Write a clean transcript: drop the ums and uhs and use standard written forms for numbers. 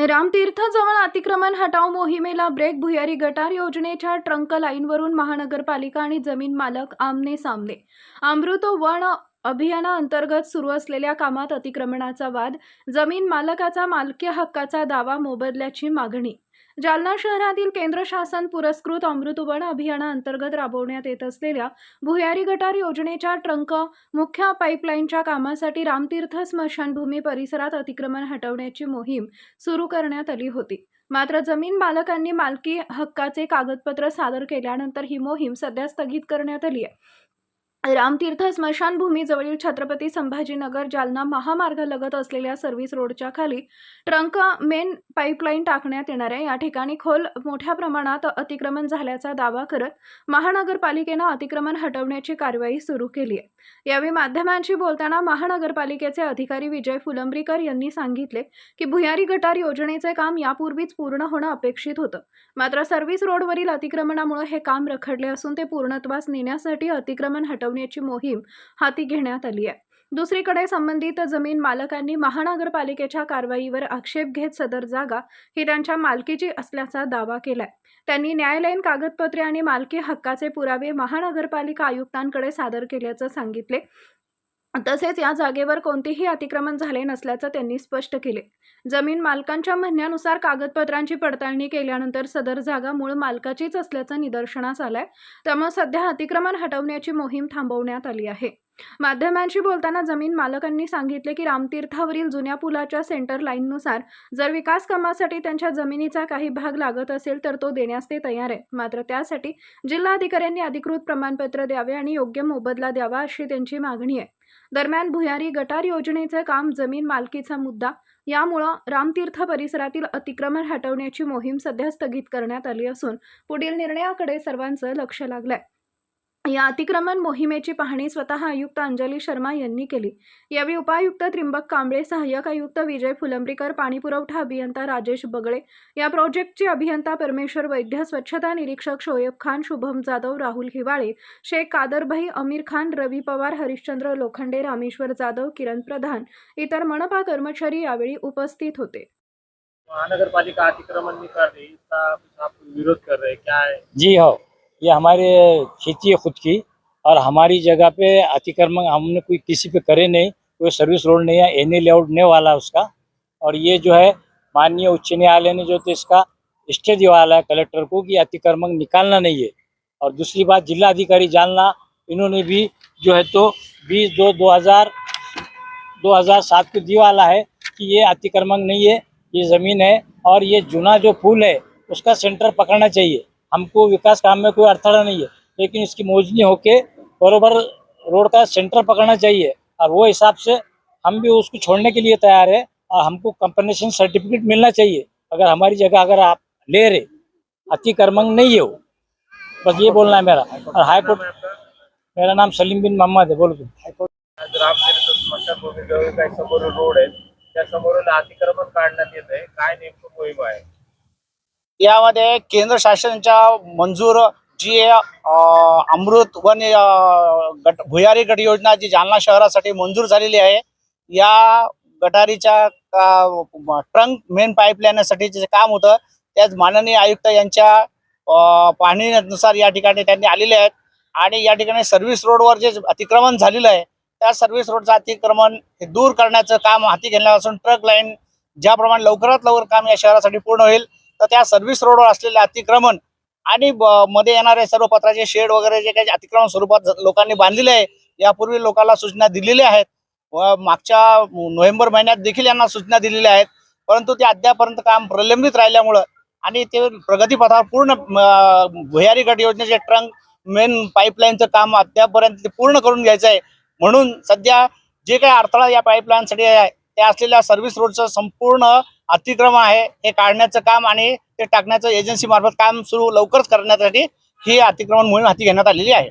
रामतीर्थजवळ अतिक्रमण हटाव मोहिमेला ब्रेक. भुयारी गटार योजनेच्या ट्रंक लाईनवरून महानगरपालिका आणि जमीन मालक आमने सामने. अमृत वन अभियानाअंतर्गत सुरू असलेल्या कामात अतिक्रमणाचा वाद. जमीन मालकाचा मालकी हक्काचा दावा मोबदल्याची मागणी. जालना शहरातील केंद्र शासन पुरस्कृत अमृत वन अभियानाअंतर्गत राबवण्यात येत असलेल्या भुयारी गटार योजनेच्या ट्रंक मुख्य पाईपलाईनच्या कामासाठी रामतीर्थ स्मशानभूमी परिसरात अतिक्रमण हटवण्याची मोहीम सुरू करण्यात आली होती. मात्र जमीन मालकांनी मालकी हक्काचे कागदपत्र सादर केल्यानंतर ही मोहीम सध्या स्थगित करण्यात आली आहे. रामतीर्थ स्मशानभूमीजवळील छत्रपती संभाजीनगर जालना महामार्गालगत असलेल्या सर्व्हिस रोडच्या खाली ट्रंक मेन पाईपलाईन टाकण्यात येणार आहे. या ठिकाणी खोल मोठ्या प्रमाणात अतिक्रमण झाल्याचा दावा करत महानगरपालिकेनं अतिक्रमण हटवण्याची कारवाई सुरू केली आहे. यावेळी माध्यमांशी बोलताना महानगरपालिकेचे अधिकारी विजय फुलंब्रीकर यांनी सांगितले की भुयारी गटार योजनेचे काम यापूर्वीच पूर्ण होणं अपेक्षित होतं. मात्र सर्व्हिस रोडवरील अतिक्रमणामुळे हे काम रखडले असून ते पूर्णत्वास नेण्यासाठी अतिक्रमण हटवण्याची मोहीम हाती घेण्यात आली आहे. दुसरीकडे संबंधित जमीन मालकांनी महानगरपालिकेच्या कारवाईवर आक्षेप घेत सदर जागा ही त्यांच्या मालकीची असल्याचा दावा केलाय. त्यांनी न्यायालयीन कागदपत्रे आणि मालकी हक्काचे पुरावे महानगरपालिका आयुक्तांकडे सादर केल्याचं सांगितले. तसेच या जागेवर कोणतेही अतिक्रमण झाले नसल्याचं त्यांनी स्पष्ट केले. जमीन मालकांच्या म्हणण्यानुसार कागदपत्रांची पडताळणी केल्यानंतर सदर जागा मूळ मालकाचीच असल्याचं निदर्शनास आलंय. त्यामुळे सध्या अतिक्रमण हटवण्याची मोहीम थांबवण्यात आली आहे. माध्यमांशी बोलताना जमीन मालकांनी सांगितले की रामतीर्थावरील जुन्या पुलाच्या सेंटर लाईननुसार जर विकास कामासाठी त्यांच्या जमिनीचा काही भाग लागत असेल तर तो देण्यास ते तयार आहे. मात्र त्यासाठी जिल्हाधिकाऱ्यांनी अधिकृत प्रमाणपत्र द्यावे आणि योग्य मोबदला द्यावा अशी त्यांची मागणी आहे. दरम्यान भुयारी गटार योजनेचे काम जमीन मालकीचा मुद्दा यामुळे रामतीर्थ परिसरातील अतिक्रमण हटवण्याची मोहीम सध्या स्थगित करण्यात आली असून पुढील निर्णयाकडे सर्वांचं लक्ष लागलंय. या अतिक्रमण मोहिमेची पाहणी स्वतः आयुक्त अंजली शर्मा यांनी केली. यावेळी उपायुक्त त्रिंबक कांबळे, सहाय्यक आयुक्त विजय फुलंब्रीकर, पाणीपुरवठा अभियंता राजेश बगळे, या प्रोजेक्टचे अभियंता परमेश्वर वैद्य, स्वच्छता निरीक्षक शोएब खान, शुभम जाधव, राहुल हिवाळे, शेख कादरभाई, अमीर खान, रवी पवार, हरिश्चंद्र लोखंडे, रामेश्वर जाधव, किरण प्रधान, इतर मनपा कर्मचारी यावेळी उपस्थित होते. महानगरपालिका अतिक्रमण नहीं कर रही, इसका आप विरोध कर रहे हैं, क्या है? जी हाँ, ये हमारे खेती है खुद की, और हमारी जगह पे अतिक्रमण हमने कोई किसी पे करे नहीं, कोई सर्विस रोड नहीं है, एनी लेआउट नहीं वाला उसका। और ये जो है माननीय उच्च न्यायालय ने जो तो इसका स्टे दिवाला है कलेक्टर को कि अतिक्रमण निकालना नहीं है। और दूसरी बात, जिला अधिकारी जालना इन्होंने भी जो है तो 20/2/2007 को दिवाला है कि ये अतिक्रमण नहीं है, ये ज़मीन है और ये जुना जो पुल है उसका सेंटर पकड़ना चाहिए। हमको विकास काम में कोई अड़थड़ा नहीं है, लेकिन इसकी मोजनी होके बरोबर रोड का सेंटर पकड़ना चाहिए। और वो हिसाब से हम भी उसको छोड़ने के लिए तैयार है और हमको कंपनसेशन सर्टिफिकेट मिलना चाहिए। अगर हमारी जगह अगर आप ले रहे, अतिक्रमण नहीं है वो, बस ये बोलना है मेरा। और हाईकोर्ट, मेरा नाम सलीम बिन मोहम्मद है। बोलो तुम। आज रामतीर्थ स्मशानभूमी जवळ काही समोर रोड आहे, त्या समोरून अतिक्रमण काढण्यात येत आहे, काय नेमकं मोहीम आहे? यामध्ये केंद्र शासनाच्या मंजूर जी अमृत वन भुयारी गट योजना जी जालना शहरासाठी मंजूर झालेली आहे, या गटारीच्या ट्रंक मेन पाईपलाईनसाठी जे काम होतं त्याच माननीय आयुक्त यांच्या पाहणीनुसार या ठिकाणी त्यांनी आलेले आहेत. आणि या ठिकाणी सर्व्हिस रोडवर जे अतिक्रमण झालेलं आहे त्या सर्व्हिस रोडचं अतिक्रमण हे दूर करण्याचं काम हाती घेतलं असून ट्रक लाईन ज्याप्रमाणे लवकरात लवकर काम या शहरासाठी पूर्ण होईल, तर त्या सर्व्हिस रोडवर असलेले अतिक्रमण आणि मध्ये येणारे सर्व पत्राचे शेड वगैरे जे काही अतिक्रमण स्वरूपात लोकांनी बांधलेले आहे, यापूर्वी लोकांना सूचना दिलेल्या आहेत व मागच्या नोव्हेंबर महिन्यात देखील यांना सूचना दिलेल्या आहेत, परंतु ते अद्यापर्यंत काम प्रलंबित राहिल्यामुळं आणि ते प्रगतीपथावर पूर्ण भुयारी गट योजनेचे ट्रंक मेन पाईपलाईनचं काम अद्यापर्यंत ते पूर्ण करून घ्यायचं आहे. म्हणून सध्या जे काही अडथळा या पाईपलाईनसाठी आहे त्या असलेल्या सर्व्हिस रोडचं संपूर्ण अतिक्रमण आहे हे काढण्याचं काम आणि ते टाकण्याचं एजन्सी मार्फत काम सुरू लवकरच करण्यासाठी ही अतिक्रमण मोहीम हाती घेण्यात आलेली आहे.